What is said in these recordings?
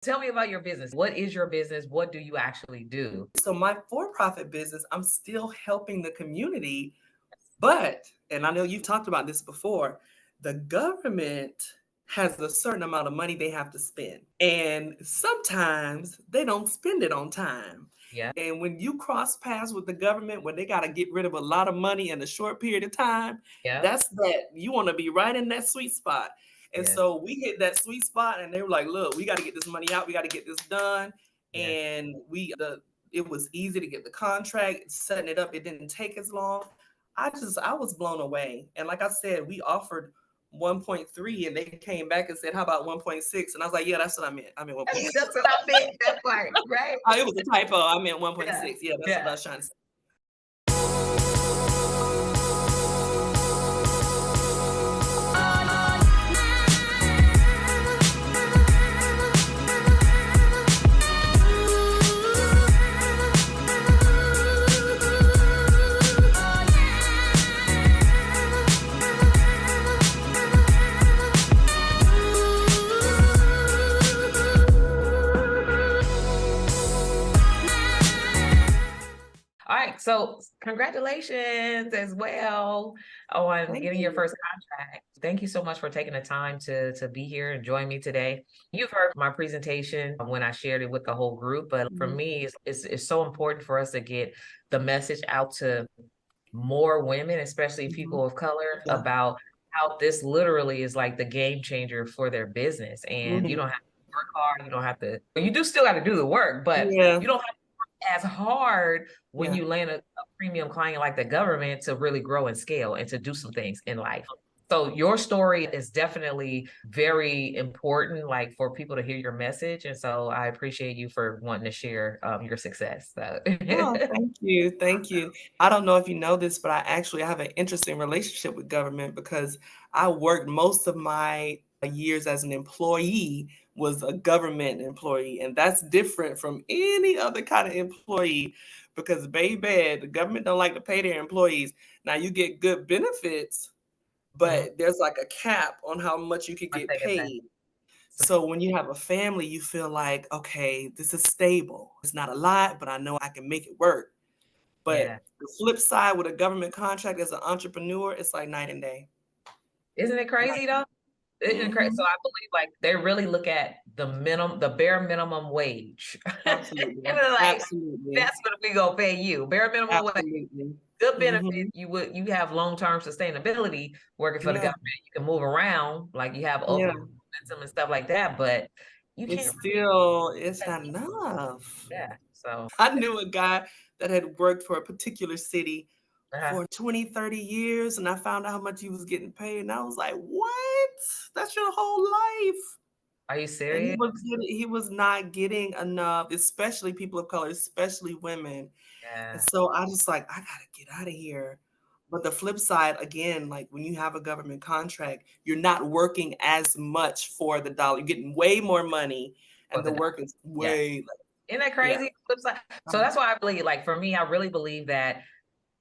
Tell me about your business. What is your business? What do you actually do? So my for-profit business, I'm still helping the community, but, and I know you've talked about this before, the government has a certain amount of money they have to spend. And sometimes they don't spend it on time. Yeah. And when you cross paths with the government, when they got to get rid of a lot of money in a short period of time, Yeah. that's that you want to be right in that sweet spot. And Yeah. so we hit that sweet spot and they were like, look, we got to get this money out. We got to get this done. Yeah. And it was easy to get the contract, setting it up. It didn't take as long. I was blown away. And like I said, we offered 1.3 and they came back and said, how about 1.6? And I was like, yeah, that's what I meant. I meant 1.6. That's what I meant. That part, right? It was a typo. I meant Yeah. 1.6. Yeah, that's what I Yeah. was trying to say. All right. So congratulations as well on Thank getting your you. first contract. Thank you so much for taking the time to be here and join me today. You've heard my presentation when I shared it with the whole group, but for Mhm. me, it's so important for us to get the message out to more women, especially Mhm. people of color, Yeah. about how this literally is like the game changer for their business. And you Mhm. don't have to work hard. You don't have to, you do still got to do the work, but Yeah. you don't have as hard when Yeah. you land a premium client like the government to really grow and scale and to do some things in life. So your story is definitely very important, like for people to hear your message. And so I appreciate you for wanting to share your success. So. Oh, thank you. Thank you. I don't know if you know this, but I actually have an interesting relationship with government because I worked most of my years as an employee was a government employee. And that's different from any other kind of employee because baby, the government don't like to pay their employees. Now you get good benefits, Mhm. but there's like a cap on how much you could I get take it back. paid. So when you have a family, you feel like, okay, this is stable. It's not a lot, but I know I can make it work. Yeah. But the flip side with a government contract as an entrepreneur, it's like night and day. Isn't it crazy though? Isn't it crazy? So Mhm. I believe like they really look at the minimum, the bare minimum wage. And Absolutely. they're like, Absolutely. that's what we gonna pay you. Bare minimum wage. Absolutely. Good benefit. Mhm. You have long-term sustainability working for the Yeah. government. You can move around, like you have Yeah. upward momentum and stuff like that, but you can't really It's pay not enough. that. So I knew a guy that had worked for a particular city uh, for 20, 30 years, and I found out how much he was getting paid, and I was like, "What? That's your whole life." are you And serious? he was not getting enough, especially people of color, especially women. And Yeah. so I just like, I gotta get out of here. But the flip side, again, like when you have a government contract, you're not working as much for the dollar. You're getting way more money, For and the the dollar. work is Yeah. way less. Isn't that Yeah. crazy? Flip side. So that's why I believe, like for me, I really believe that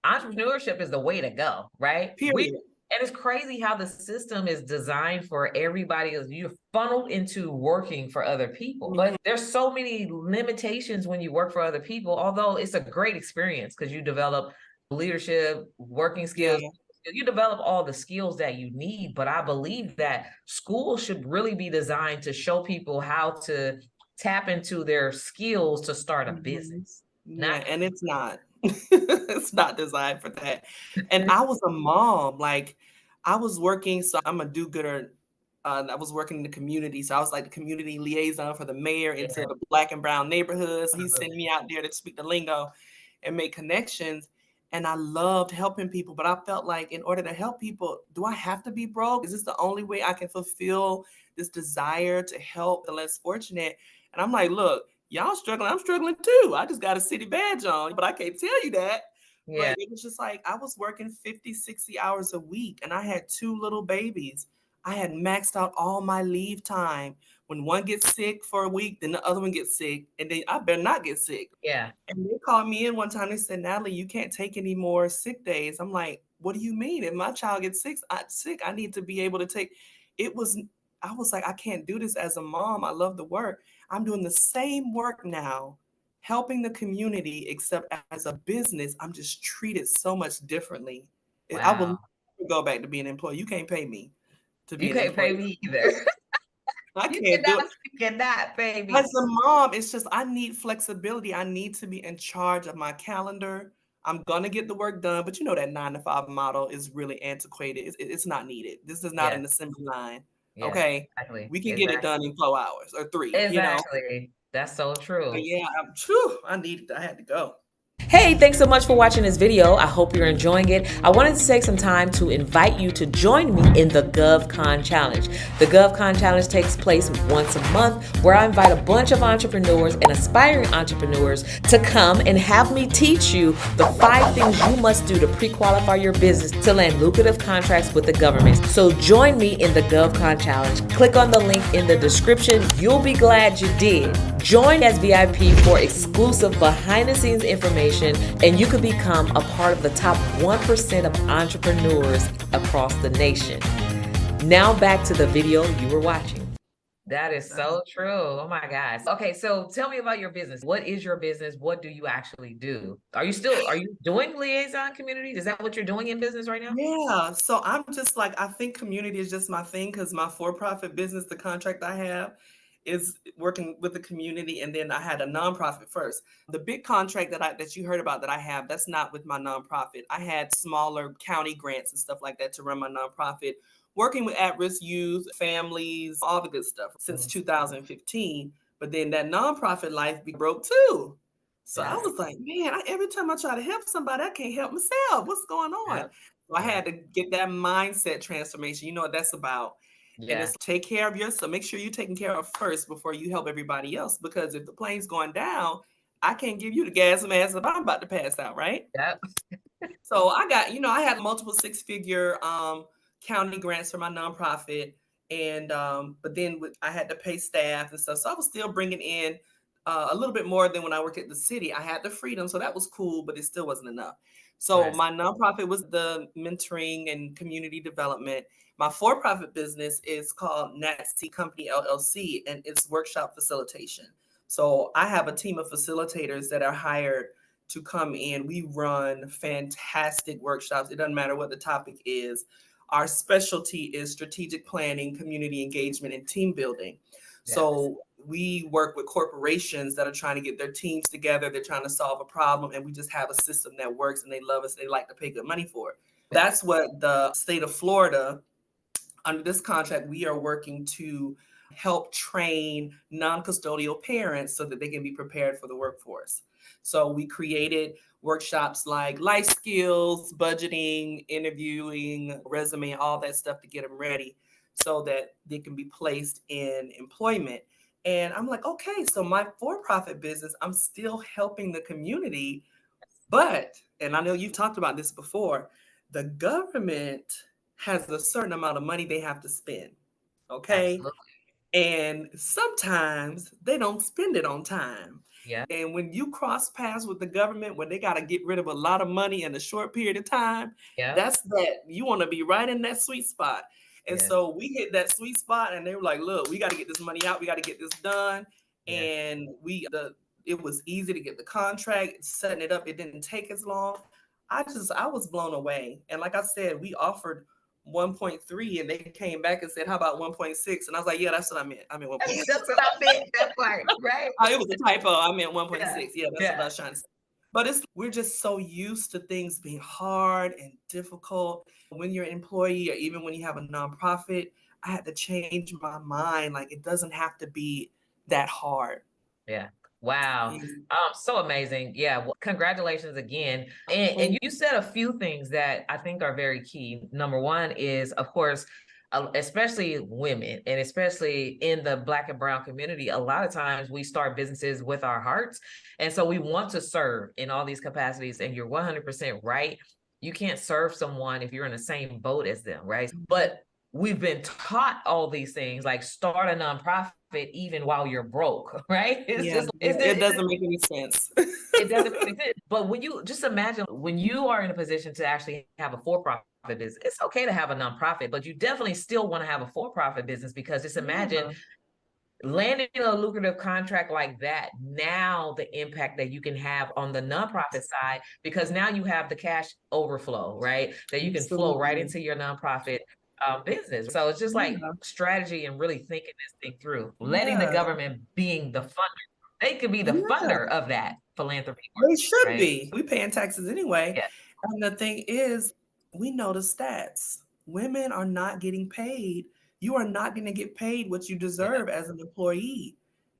entrepreneurship is the way to go, right? Period. And it's crazy how the system is designed for everybody. You're funneled into working for other people, Mhm. but there's so many limitations when you work for other people. Although it's a great experience because you develop leadership, working skills. Yeah. You develop all the skills that you need. But I believe that school should really be designed to show people how to tap into their skills to start a Mhm. business, Yeah, not. and it's not. It's not designed for that. And I was a mom, like, I was working, so I'm a do-gooder, I was working in the community, so I was like the community liaison for the mayor into Yeah. the Black and brown neighborhoods. He sent me out there to speak the lingo and make connections, and I loved helping people, but I felt like in order to help people, do I have to be broke? Is this the only way I can fulfill this desire to help the less fortunate? And I'm like, "Look, y'all struggling, I'm struggling too. I just got a city badge on, but I can't tell you that." But Yeah. it was just like I was working 50, 60 hours a week and I had 2 little babies. I had maxed out all my leave time. When one gets sick for a week, then the other one gets sick, and then I better not get sick. Yeah. And they called me in one time, they said, "Natalie, you can't take any more sick days." I'm like, "What do you mean? If my child gets sick, I need to be able to take." It was I was like, "I can't do this as a mom. I love the work." I'm doing the same work now, helping the community, except as a business, I'm just treated so much differently. I will Wow. never go back to being an employee. You can't pay me to be You an can't pay employee. me either. I You can't do it. cannot pay As me. a mom, it's just I need flexibility. I need to be in charge of my calendar. I'm gonna get the work done, but you know that 9 to 5 model is really antiquated. It's not needed. This is not Yes, an assembly line. yes, Okay, exactly. we can get it Exactly. done in 4 hours or three. Exactly. That's so But true. yeah, phew, I needed. I had to go. Hey, thanks so much for watching this video. I hope you're enjoying it. I wanted to take some time to invite you to join me in the GovCon Challenge. The GovCon Challenge takes place once a month where I invite a bunch of entrepreneurs and aspiring entrepreneurs to come and have me teach you the 5 things you must do to pre-qualify your business to land lucrative contracts with the government. So join me in the GovCon Challenge. Click on the link in the description. You'll be glad you did. Join as VIP for exclusive behind-the-scenes information, and you could become a part of the top 1% of entrepreneurs across the nation. Now back to the video you were watching. That is so true. Oh my gosh. Okay, so tell me about your business. What is your business? What do you actually do? Are you doing liaison communities? Is that what you're doing in business right now? Yeah, so I'm just like, I think community is just my thing because my for-profit business, the contract I have, is working with the community, and then I had a nonprofit first. The big contract that you heard about that I have, that's not with my nonprofit. I had smaller county grants and stuff like that to run my nonprofit, working with at-risk youth, families, all the good stuff since Mhm. 2015. But then that nonprofit life broke too. So I Yeah. was like, man, every time I try to help somebody, I can't help myself. What's going on? Yep. So I Yeah. had to get that mindset transformation. You know what that's about. And Yeah. it's take care of yourself. Make sure you're taken care of first before you help everybody else. Because if the plane's going down, I can't give you the gas mask if I'm about to pass out, right? Yep. So I got, I had multiple 6-figure county grants for my nonprofit, and but then I had to pay staff and stuff. So I was still bringing in a little bit more than when I worked at the city. I had the freedom, so that was cool, but it still wasn't enough. So Right. my nonprofit was the mentoring and community development. My for-profit business is called Natsy Company LLC, and it's workshop facilitation. So I have a team of facilitators that are hired to come in. We run fantastic workshops. It doesn't matter what the topic is. Our specialty is strategic planning, community engagement, and team building. Yes. So we work with corporations that are trying to get their teams together. They're trying to solve a problem, and we just have a system that works, and they love us. They like to pay good money for it. That's what the state of Florida, under this contract, we are working to help train non-custodial parents so that they can be prepared for the workforce. So we created workshops like life skills, budgeting, interviewing, resume, all that stuff to get them ready so that they can be placed in employment. And I'm like, okay, so my for-profit business, I'm still helping the community, but, and I know you've talked about this before, the government has a certain amount of money they have to spend. Okay. Absolutely. And sometimes they don't spend it on time. Yeah. And when you cross paths with the government, when they got to get rid of a lot of money in a short period of time, Yeah. that's that you want to be right in that sweet spot. And Yes. so we hit that sweet spot, and they were like, look, we got to get this money out. We got to get this done. Yes. And it was easy to get the contract, setting it up. It didn't take as long. I was blown away. And like I said, we offered 1.3, and they came back and said, how about 1.6? And I was like, yeah, that's what I meant. I meant 1.6. That's what I meant. That part, right? It was a typo. I meant Yeah. 1.6. Yeah, that's what I Yeah. was trying to say. But we're just so used to things being hard and difficult. When you're an employee or even when you have a nonprofit, I had to change my mind. Like, it doesn't have to be that hard. Yeah. Wow. Yeah. So amazing. Yeah. Well, congratulations again. And you said a few things that I think are very key. Number one is, of course, especially women, and especially in the Black and brown community, a lot of times we start businesses with our hearts. And so we want to serve in all these capacities. And you're 100% right. You can't serve someone if you're in the same boat as them, right? But we've been taught all these things, like start a nonprofit even while you're broke, right? Yeah, it doesn't make any sense. It doesn't make sense. But when you just imagine when you are in a position to actually have a for-profit business, it's okay to have a nonprofit, but you definitely still want to have a for-profit business, because just imagine Yeah. landing a lucrative contract like that, now the impact that you can have on the nonprofit side, because now you have the cash overflow, right? That you can flow right Absolutely. into your nonprofit business. So it's just like Yeah. strategy and really thinking this thing through, letting the Yeah. government being the funder. They could be the Yeah. funder of that philanthropy work, They should right? be. We paying taxes anyway. Yeah. And the thing is, we know the stats. Women are not getting paid. You are not going to get paid what you Yeah. deserve as an employee.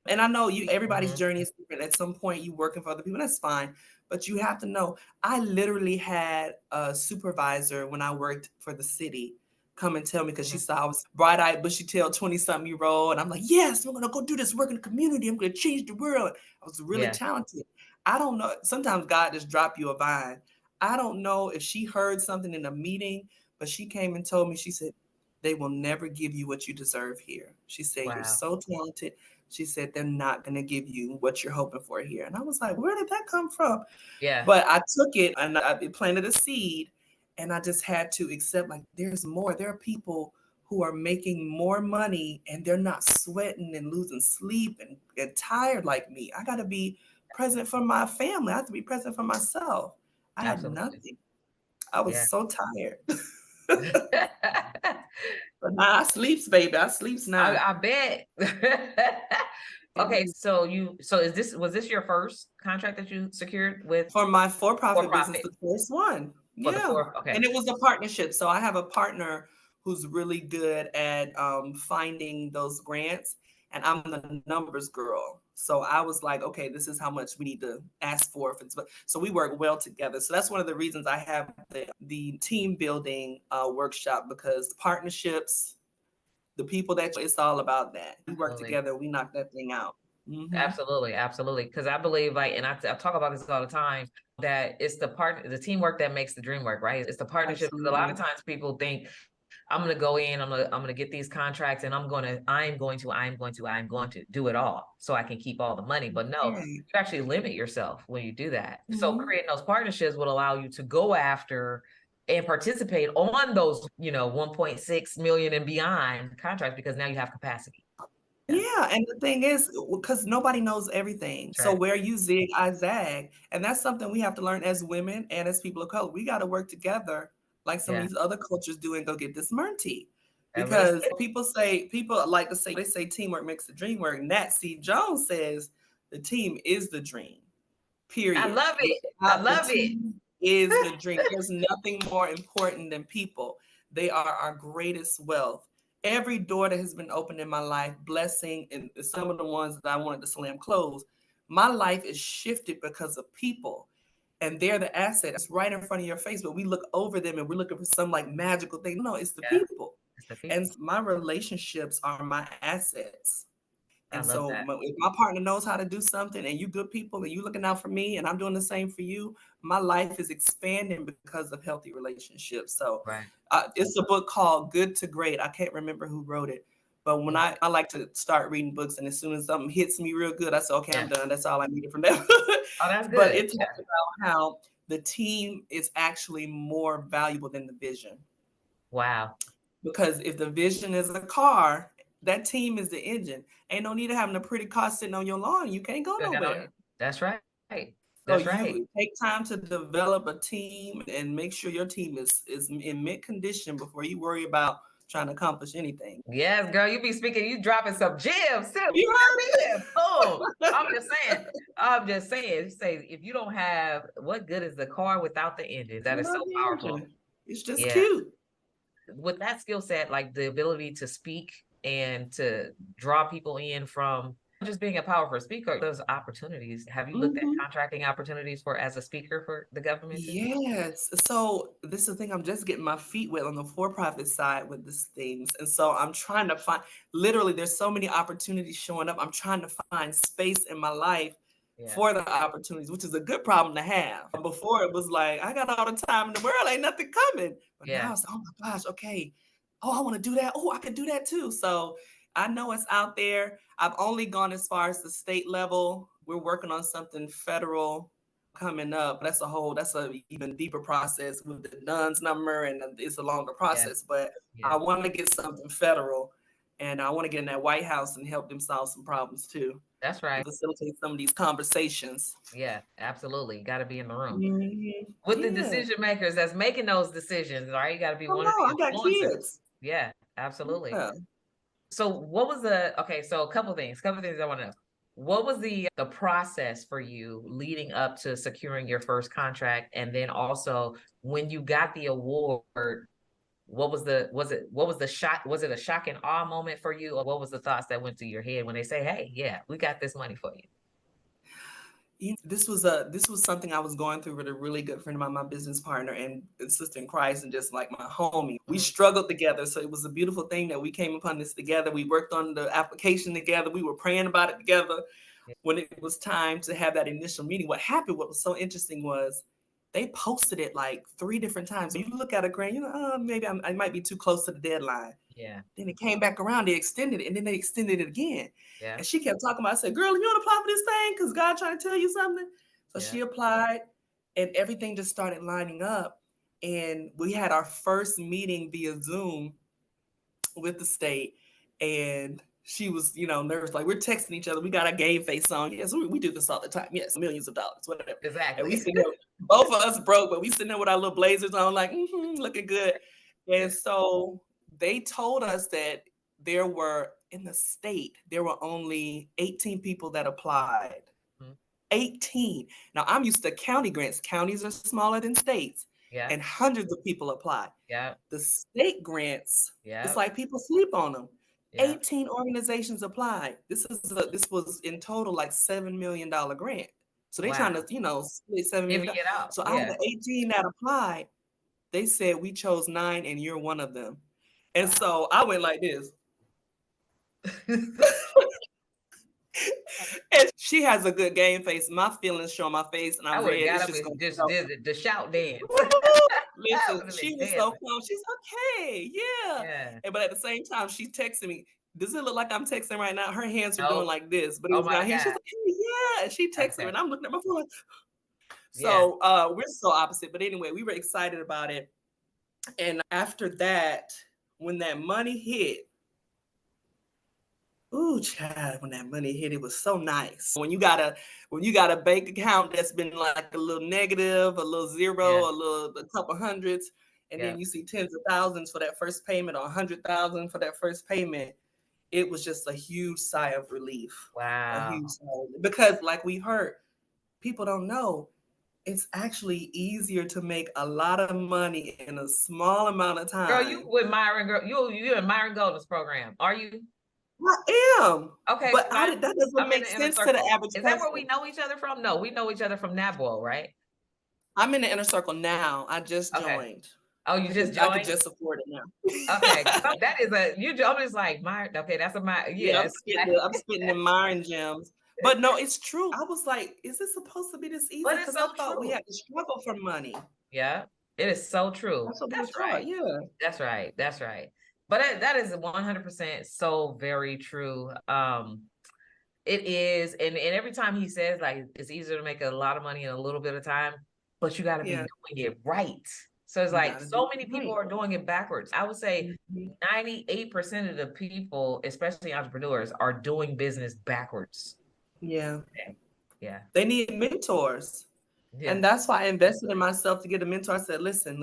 And I know everybody's Mhm. journey is different. At some point, you working for other people, that's fine. But you have to know, I literally had a supervisor when I worked for the city come and tell me, because she Mhm. saw I was bright-eyed, bushy-tailed, 20-something-year-old. And I'm like, yes, we're going to go do this work in the community. I'm going to change the world. I was really Yeah. talented. I don't know. Sometimes God just drop you a vine. I don't know if she heard something in a meeting, but she came and told me, she said, they will never give you what you deserve here. She said, you're Wow. so talented. She said, they're not going to give you what you're hoping for here. And I was like, where did that come from? Yeah. But I took it and I planted a seed, and I just had to accept, like, there's more. There are people who are making more money and they're not sweating and losing sleep and tired like me. I got to be present for my family. I have to be present for myself. I had Absolutely. nothing. I was Yeah. so tired. But now I sleeps, baby. I sleeps now. I bet. Okay, was this your first contract that you secured with For my for-profit business, for-profit the first one. for the Yeah. for okay. And it was a partnership. So I have a partner who's really good at finding those grants, and I'm the numbers girl. So I was like, okay, this is how much we need to ask for. So we work well together. So that's one of the reasons I have the team building workshop, because partnerships, the people that it's all about that. We work Absolutely. together, we knock that thing out. Mhm. Absolutely, absolutely. Because I believe, like, and I talk about this all the time, that it's the teamwork that makes the dream work, right? It's the partnership. Because a lot Absolutely. of times people think, I'm gonna go in, I'm gonna get these contracts, and I'm going to do it all so I can keep all the money. But no, Right. you actually limit yourself when you do that. So Mhm. creating those partnerships will allow you to go after and participate on those, 1.6 million and beyond contracts, because now you have capacity. Yeah, Yeah, and the thing is, because nobody knows everything. that's So right. where you zig, I zag, and that's something we have to learn as women and as people of color. We got to work together, like some of Yeah, these other cultures do, and go get this merty. I really Because people like to say, they say teamwork makes the dream work. Natalie Jones says the team is the dream. I Period. love it. I Without the love it. team is the dream. There's nothing more important than people. They are our greatest wealth. Every door that has been opened in my life, blessing, and some of the ones that I wanted to slam closed, my life is shifted because of people. And they're the asset. It's right in front of your face, but we look over them and we're looking for some like magical thing. No, it's the Yeah, people. it's the And people. my relationships are my assets. I And love so that. if my partner knows how to do something and you good people and you looking out for me and I'm doing the same for you, my life is expanding because of healthy relationships. So Right. it's a book called Good to Great. I can't remember who wrote it. But when Mm. I like to start reading books, and as soon as something hits me real good, I say, okay, I'm Yeah. done. That's all I needed from that. Oh, that's But good. it talks about how the team is actually more valuable than the vision. Wow. Because if the vision is a car, that team is the engine. Ain't no need of having a pretty car sitting on your lawn. You can't go Still got nowhere. on. That's right. So That's right. you take time to develop a team and make sure your team is in mint condition before you worry about trying to accomplish anything. Yes, girl, you be speaking, you dropping some gems too. You heard Yeah, boom. I'm just saying. I'm just saying. You say, if you don't have, what good is the car without the engine? That is so Without the powerful. engine. It's just Yeah. cute. With that skill set, like the ability to speak and to draw people in from just being a powerful speaker, those opportunities. Have you looked at Mhm. contracting opportunities for as a speaker for the government too? Yes. So this is the thing. I'm just getting my feet wet on the for-profit side with these things. And so I'm trying to find, literally, there's so many opportunities showing up. I'm trying to find space in my life Yeah. for the opportunities, which is a good problem to have. Before it was like, I got all the time in the world, ain't nothing coming. But now Yeah. it's, oh my gosh, okay. Oh, I want to do that. Oh, I could do that too. So I know it's out there. I've only gone as far as the state level. We're working on something federal coming up. That's a even deeper process with the DUNS number, and it's a longer Yeah. process. But I Yeah. want to get something federal, And I want to get in that White House and help them solve some problems too. That's right. Facilitate some of these conversations. Yeah, absolutely. Got to be in the room Mm-hmm. with the decision makers that's making those decisions, right? You got to be one of the I got influencers. kids. Yeah, absolutely. Yeah. So what was so a couple things I want to know. What was the process for you leading up to securing your first contract? And then also when you got the award, was it a shock and awe moment for you? Or what was the thoughts that went through your head when they say, hey, yeah, we got this money for you? This was something I was going through with a really good friend of mine, my business partner and sister in Christ, and just like my homie. We struggled together, so it was a beautiful thing that we came upon this together. We worked on the application together. We were praying about it together. When it was time to have that initial meeting, what was so interesting was they posted it like 3 different times. You look at a grant, maybe I might be too close to the deadline. Yeah. Then it came back around, they extended it, and then they extended it again. Yeah. And she kept talking about, I said, girl, you want to apply for this thing? Because God trying to tell you something. So she applied, and everything just started lining up. And we had our first meeting via Zoom with the state. And she was, nervous. Like, we're texting each other. We got our game face on. Yes, we do this all the time. Yes, millions of dollars, whatever. Exactly. And we sitting there, both of us broke, but we sitting there with our little blazers on, like, looking good. And so they told us that there were only 18 people that applied. 18. Now, I'm used to county grants. Counties are smaller than states. Yeah. And hundreds of people apply. Yeah. The state grants, it's like people sleep on them. Yeah. 18 organizations applied. This was in total like $7 million grant. So they're trying to, split $7 million. So out of the 18 that applied, they said we chose 9 and you're one of them. And so I went like this. And she has a good game face. My feelings show on my face, and I'm ready. Just did the shout dance. Listen, she was so calm. She's okay, yeah. But at the same time, she's texting me. Does it look like I'm texting right now? Her hands are doing like this, but it was not hands. She's like, hey, yeah. And she texted me, and I'm looking at my phone. So we're so opposite. But anyway, we were excited about it. And after that, when that money hit, ooh, child, when that money hit, it was so nice. When you got a bank account that's been like a little negative, a little zero, a couple hundreds, and then you see tens of thousands for that first payment or 100,000 for that first payment, it was just a huge sigh of relief. Wow. A huge sigh of relief. Because like we heard, people don't know, it's actually easier to make a lot of money in a small amount of time. Girl, you with Myron, girl, you in Myron Golden's program, are you? I am. Okay, but that doesn't make sense to the average person. Is that where we know each other from? No, we know each other from NABWO, right? I'm in the inner circle now. I just joined. Oh, you just joined? I could just afford it now. Okay, that is I'm just like Myron. Okay, that's a Myron. Yeah, I'm spitting the Myron gems. But no, it's true. I was like, is this supposed to be this easy? Because I thought we had to struggle for money. Yeah, it is so true. That's right. Yeah. That's right. That's right. But that is 100% so very true. It is. And every time he says like, it's easier to make a lot of money in a little bit of time, but you got to be doing it right. So it's like so many people are doing it backwards. I would say 98% of the people, especially entrepreneurs, are doing business backwards. Yeah. Yeah. They need mentors. Yeah. And that's why I invested in myself to get a mentor. I said, listen,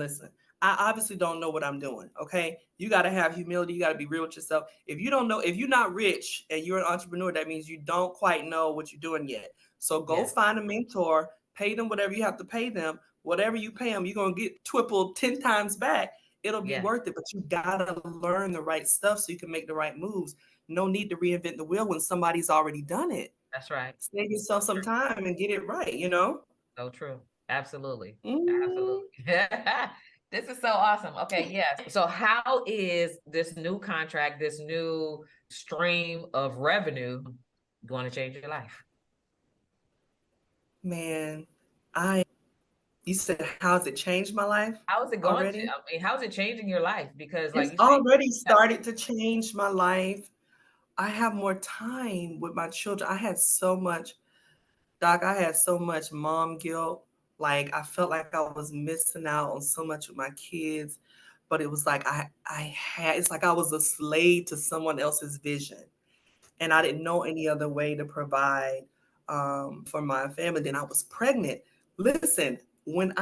I obviously don't know what I'm doing. Okay. You got to have humility. You got to be real with yourself. If you don't know, if you're not rich and you're an entrepreneur, that means you don't quite know what you're doing yet. So go find a mentor, pay them whatever you have to pay them. Whatever you pay them, you're going to get triple 10 times back. It'll be worth it, but you got to learn the right stuff so you can make the right moves. No need to reinvent the wheel when somebody's already done it. That's right. Save yourself some time and get it right, So true. Absolutely. Absolutely. This is so awesome. Okay, yes. So how is this new contract, this new stream of revenue going to change your life? Man, you said, how's it changed my life? How is it going already? How's it changing your life? Because like it's already started to change my life. I have more time with my children. I had so much mom guilt. Like I felt like I was missing out on so much with my kids. but it was like it's like I was a slave to someone else's vision, and I didn't know any other way to provide for my family. Then I was pregnant. Listen, when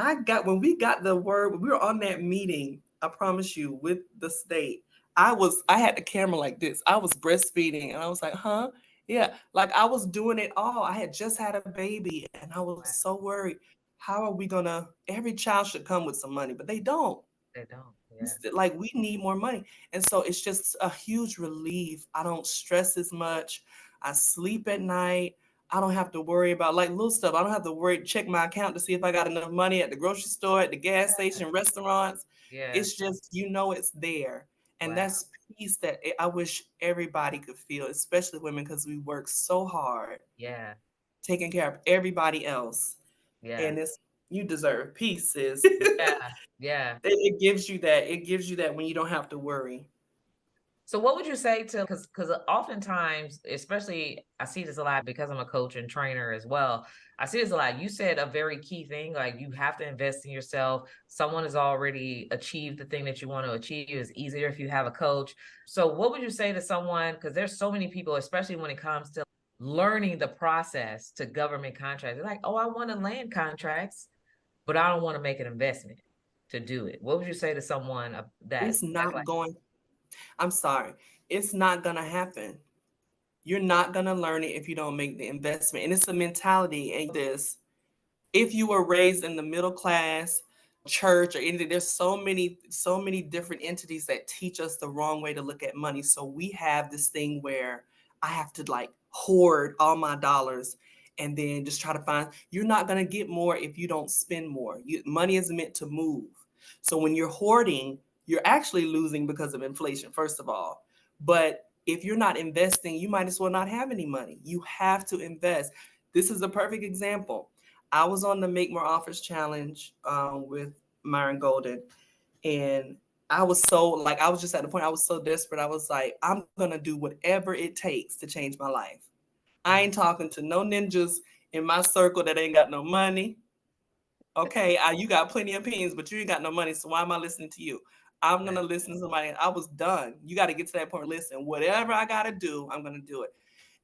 we got the word, when we were on that meeting, I promise you, with the state, I had the camera like this. I was breastfeeding, and I was like, huh? Yeah, like I was doing it all. I had just had a baby, and I was so worried. How are we gonna? Every child should come with some money, but they don't. They don't. Yeah. Like we need more money, and so it's just a huge relief. I don't stress as much. I sleep at night. I don't have to worry about like little stuff. I don't have to worry, check my account to see if I got enough money at the grocery store, at the gas station, restaurants. Yeah. It's just, it's there. And Wow. that's peace that I wish everybody could feel, especially women, because we work so hard Yeah. taking care of everybody else. Yeah. And you deserve peace, sis. Yeah. Yeah. It gives you that. It gives you that when you don't have to worry. So what would you say to, because oftentimes, especially I see this a lot because I'm a coach and trainer as well. I see this a lot. You said a very key thing, like you have to invest in yourself. Someone has already achieved the thing that you want to achieve. It's easier if you have a coach. So what would you say to someone, because there's so many people, especially when it comes to learning the process to government contracts. They're like, oh, I want to land contracts, but I don't want to make an investment to do it. What would you say to someone that It's not going, I'm sorry, it's not going to happen. You're not going to learn it if you don't make the investment. And it's a mentality. And if you were raised in the middle class, church, or anything, there's so many different entities that teach us the wrong way to look at money. So we have this thing where I have to like hoard all my dollars and then just try to find. You're not going to get more if you don't spend more. Money is meant to move. So when you're hoarding, you're actually losing because of inflation, first of all. But if you're not investing, you might as well not have any money. You have to invest. This is a perfect example. I was on the Make More Offers Challenge with Myron Golden, and I was just at the point, I was so desperate. I was like, I'm going to do whatever it takes to change my life. I ain't talking to no ninjas in my circle that ain't got no money. Okay, you got plenty of opinions, but you ain't got no money, so why am I listening to you? I'm going to listen to somebody. I was done. You got to get to that point. Listen, whatever I got to do, I'm going to do it.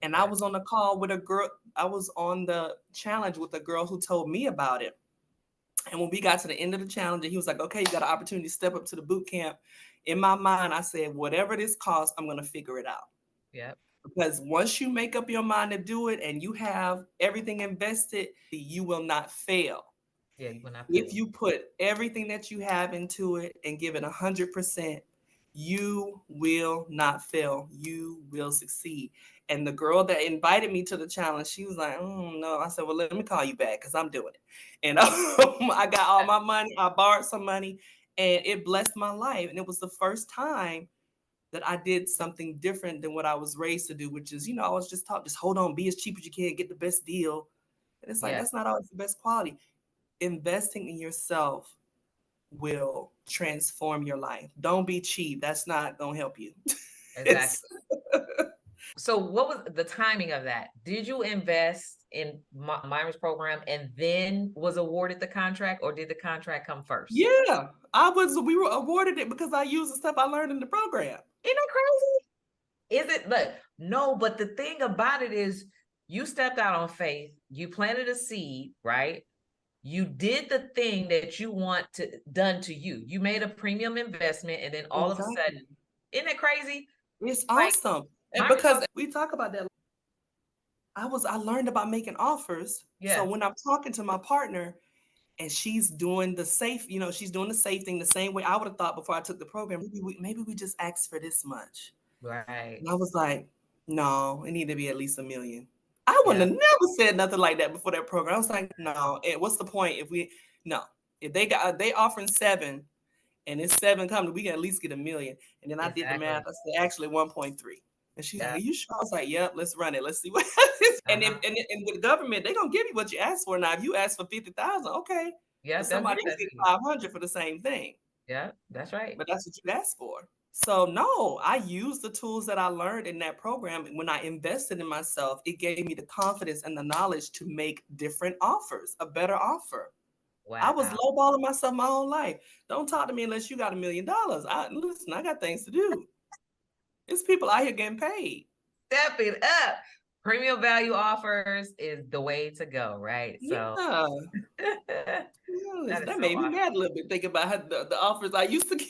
And I was on the call with a girl. I was on the challenge with a girl who told me about it. And when we got to the end of the challenge, he was like, okay, you got an opportunity to step up to the boot camp. In my mind, I said, whatever this costs, I'm going to figure it out. Yep. Because once you make up your mind to do it and you have everything invested, you will not fail. Yeah, you will not fail. If you put everything that you have into it and give it 100%, you will not fail. You will succeed. And the girl that invited me to the challenge, she was like, no. I said, well, let me call you back because I'm doing it. And I got all my money. I borrowed some money and it blessed my life. And it was the first time that I did something different than what I was raised to do, which is, I was just taught, just hold on, be as cheap as you can, get the best deal. And it's like, that's not always the best quality. Investing in yourself will transform your life. Don't be cheap. That's not going to help you. Exactly. So what was the timing of that? Did you invest in Myron's program and then was awarded the contract, or did the contract come first? Yeah, we were awarded it because I used the stuff I learned in the program. Isn't that crazy? Is it? Look, no, but the thing about it is you stepped out on faith. You planted a seed, right? You did the thing that you want done to you. You made a premium investment, and then all of a sudden, isn't it crazy? It's awesome. And because we talk about that, I learned about making offers. Yeah. So when I'm talking to my partner and she's doing the safe, she's doing the safe thing the same way I would have thought before I took the program. Maybe we just asked for this much. Right. And I was like, no, it need to be at least $1 million. I would have never said nothing like that before that program. I was like, no, what's the point if they offering 7 and it's 7 coming, we can at least get $1 million. And then I did the math. I said, actually 1.3. And she's like, are you sure? I was like, yep, let's run it. Let's see what happens. And with the government, they're going to give you what you asked for. Now, if you ask for 50,000, okay. Yeah. Somebody else get 500 for the same thing. Yeah, that's right. But that's what you asked for. So no, I used the tools that I learned in that program. When I invested in myself, it gave me the confidence and the knowledge to make different offers, a better offer. I was Wow. lowballing myself my whole life. Don't talk to me unless you got $1 million. Listen, I got things to do. It's people out here getting paid. Step it up. Premium value offers is the way to go, right? So Yeah. that Yes, is that so made me awesome. mad a little bit thinking about how the offers I used to give.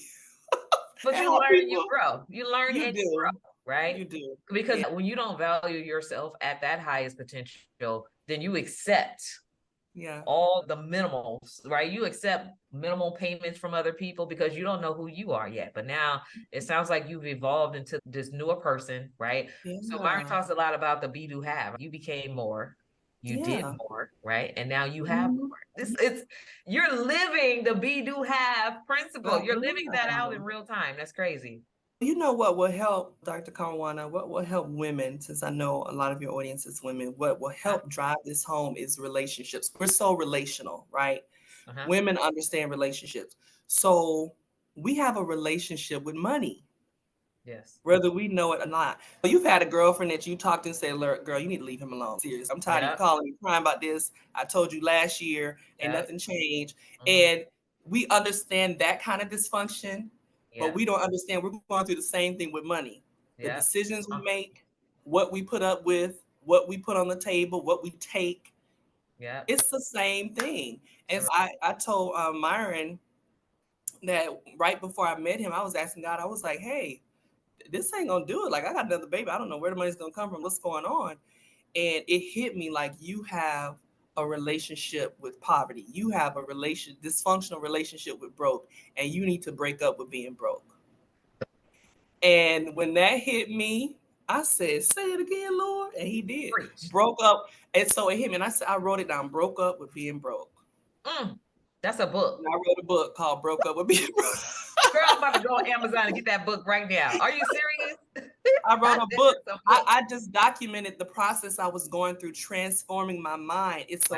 But And you how learn and you people, grow. You learn you and you do, grow, right? you do. Because Yeah, when you don't value yourself at that highest potential, then you accept yeah, all the minimals, right? You accept minimal payments from other people because you don't know who you are yet. But now it sounds like you've evolved into this newer person, right? So Myron yeah, talks a lot about the be do have. You became more, you did yeah. more, right? And now you have Mhm. more. It's you're living the be do have principle. You're living that out in Wow. real time. That's crazy. You know what will help, Dr. Karwanna, what will help women, since I know a lot of your audience is women, what will Uh-huh. help drive this home is relationships. We're so relational, right? Uh-huh. Women understand relationships. So we have a relationship with money, Yes. whether we know it or not. You've had a girlfriend that you talked to and said, "Look, girl, you need to leave him alone. Serious. I'm tired of you Yep. calling me crying about this. I told you last year, ain't Yep. nothing changed." Mhm. And we understand that kind of dysfunction, but Yep. we don't understand we're going through the same thing with money. The Yep. decisions we make, what we put up with, what we put on the table, what we take, Yep. it's the same thing. And so I told Myron that right before I met him, I was asking God, I was like, hey, this ain't gonna do it. Like, I got another baby. I don't know where the money's gonna come from. What's going on? And it hit me like you have a relationship with poverty. You have a dysfunctional relationship with broke, and you need to break up with being broke. And when that hit me, I said, say it again, Lord. And he did. Preach. Broke up. And so it hit me. And I said, I wrote it down, broke up with being broke. That's a book. And I wrote a book called Broke Up with Being Broke. Girl, I'm about to go on Amazon and get that book right now. Are you serious? I wrote a book. It's a book. I just documented the process I was going through, transforming my mind. Wow. It's the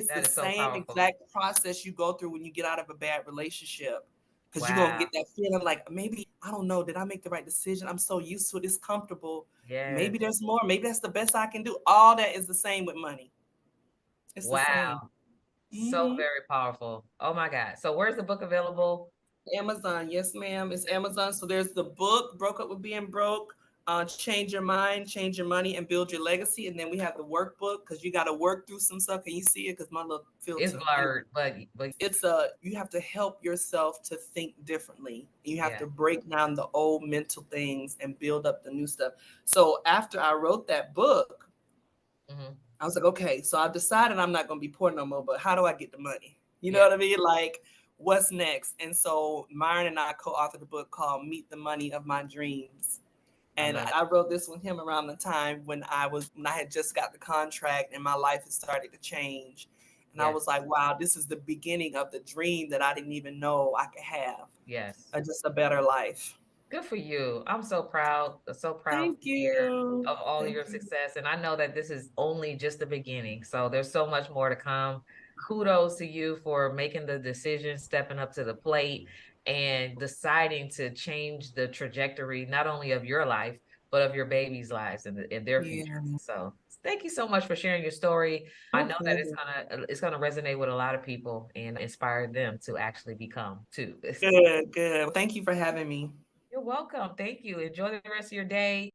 That is so same powerful. exact process you go through when you get out of a bad relationship. Because you're gonna Wow. get that feeling like, maybe, I don't know, did I make the right decision? I'm so used to it, it's comfortable. Yes. Maybe there's more, maybe that's the best I can do. All that is the same with money. It's the same. Wow. So Mhm. very powerful. Oh my God. So where's the book available? Amazon, yes, ma'am. It's Amazon. So there's the book, Broke Up with Being Broke, Change Your Mind, Change Your Money, and Build Your Legacy. And then we have the workbook because you got to work through some stuff. Can you see it? Because my little It's filter. blurred, but It's you have to help yourself to think differently. You have yeah. to break down the old mental things and build up the new stuff. So after I wrote that book, Mm-hmm. I was like, okay, so I've decided I'm not going to be poor no more, but how do I get the money? You know Yeah. what I mean? Like, what's next? And so Myron and I co-authored a book called Meet the Money of My Dreams. I And love it. I wrote this with him around the time when I had just got the contract and my life had started to change. And I Yes. was like, wow, this is the beginning of the dream that I didn't even know I could have. Yes. Just a better life. Good for you. I'm so proud Thank to hear you. of all of Thank your you. success. And I know that this is only just the beginning. So there's so much more to come. Kudos to you for making the decision, stepping up to the plate, and deciding to change the trajectory, not only of your life, but of your baby's lives and their future. Yeah. So thank you so much for sharing your story. I No know that problem. it's gonna resonate with a lot of people and inspire them to actually become too. Good, good. Well, thank you for having me. You're welcome. Thank you. Enjoy the rest of your day.